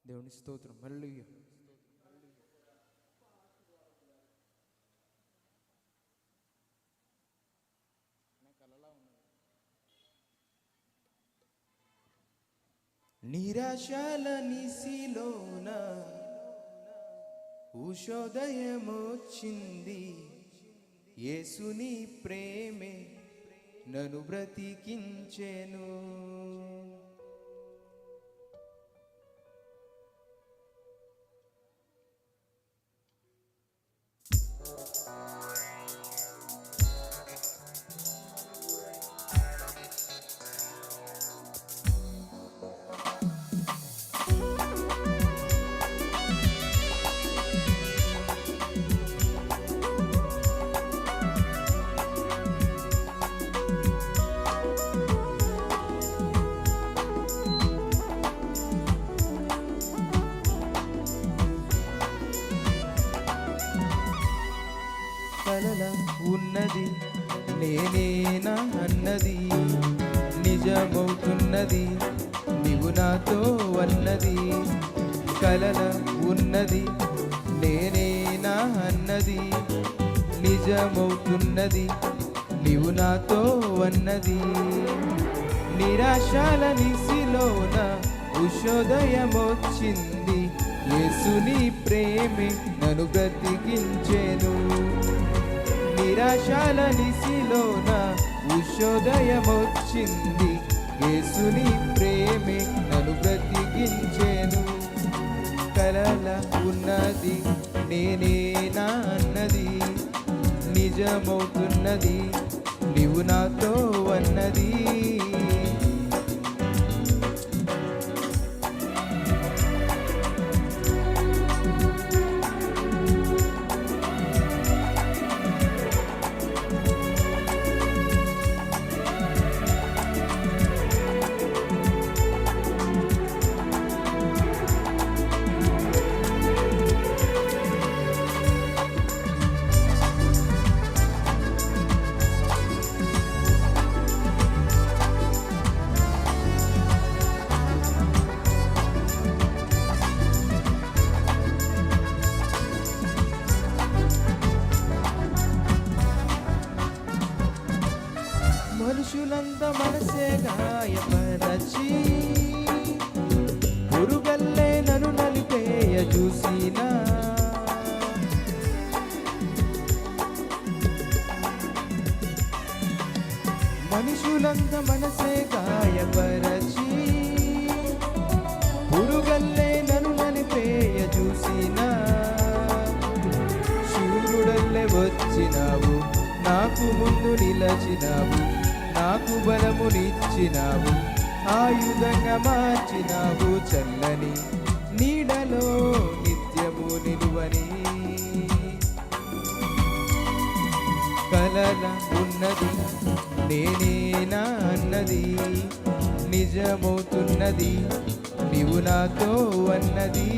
దేవుని స్తోత్రం. హల్లెలూయా. నిరాశల నిసిలోన ఉషోదయమొచ్చింది, యేసుని ప్రేమే నన్ను బ్రతికించెను. కలల ఉన్నది నేనేనా అన్నది నిజమవుతున్నది నీవు నాతో అన్నది. కలల ఉన్నది నేనేనా అన్నది నిజమవుతున్నది నీవు నాతో అన్నది. నిరాశల నిసిలోన ఉషోదయమొచ్చింది, యేసుని ప్రేమే నన్ను బ్రతికించెను. నిరాశల నిసిలోన ఉషోదయమొచ్చింది, యేసుని ప్రేమే నన్ను బ్రతికించెను. కలల ఉన్నది నేనేనా అన్నది నిజమవుతున్నది నీవు నాతో అన్నది. మనుషులంత మనసే గాయపరచి పురుగల్లే నన్ను నలిపేయ చూసినా, మనుషులంత మనసే గాయపరచి పురుగల్లే నన్ను నలిపేయ చూసినా, శూరుడల్లే వచ్చినావు నాకు ముందు నిలచినావు, నాకు బలమునిచ్చినావు, ఆయుధంగా మార్చినావు, చల్లని నీడలో నిత్యము నిలువని. కలల ఉన్నది నేనేనా అన్నది నిజమవుతున్నది నీవు నాతో అన్నది.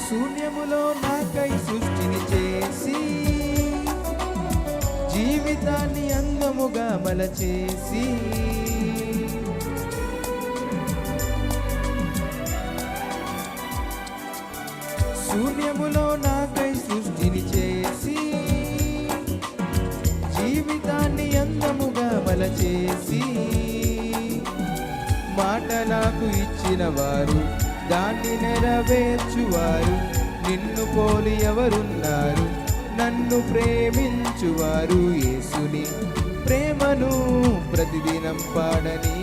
శూన్యములో నాకై సృష్టిని చేసి జీవితాన్ని అందముగా మలచేసి, శూన్యములో నాకై సృష్టిని చేసి జీవితాన్ని అందముగా మలచేసి, మాట నాకు ఇచ్చిన వారు దాన్ని నెరవేర్చువారు, నిన్ను పోలి ఎవరున్నారు నన్ను ప్రేమించువారు. యేసుని ప్రేమను ప్రతిదినం పాడని.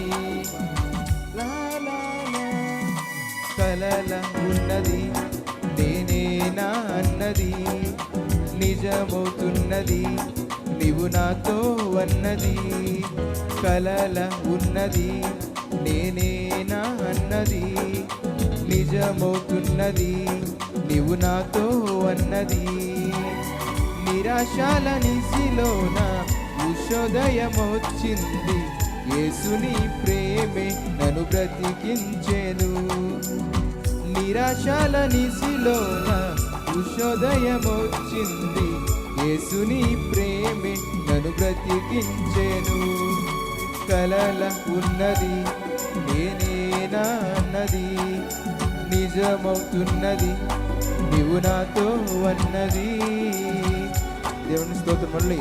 కలల ఉన్నది నేనేనా అన్నది నిజమవుతున్నది నీవు నాతో అన్నది. కలల ఉన్నది నేనేనా అన్నది నిజమవుతున్నది నీవు నాతో అన్నది. నిరాశాల నిసిలోన ఉషోదయమొచ్చింది, యేసుని ప్రేమే నన్ను బ్రతికించెను. నిరాశాల నిసిలోన ఉషోదయమొచ్చింది, యేసుని ప్రేమే నన్ను బ్రతికించెను. కలల ఉన్నది నేనేనా అన్నది నిజమవుతున్నది నీవు నాతో అన్నది. దేవుని స్తోత్రం. మళ్ళీ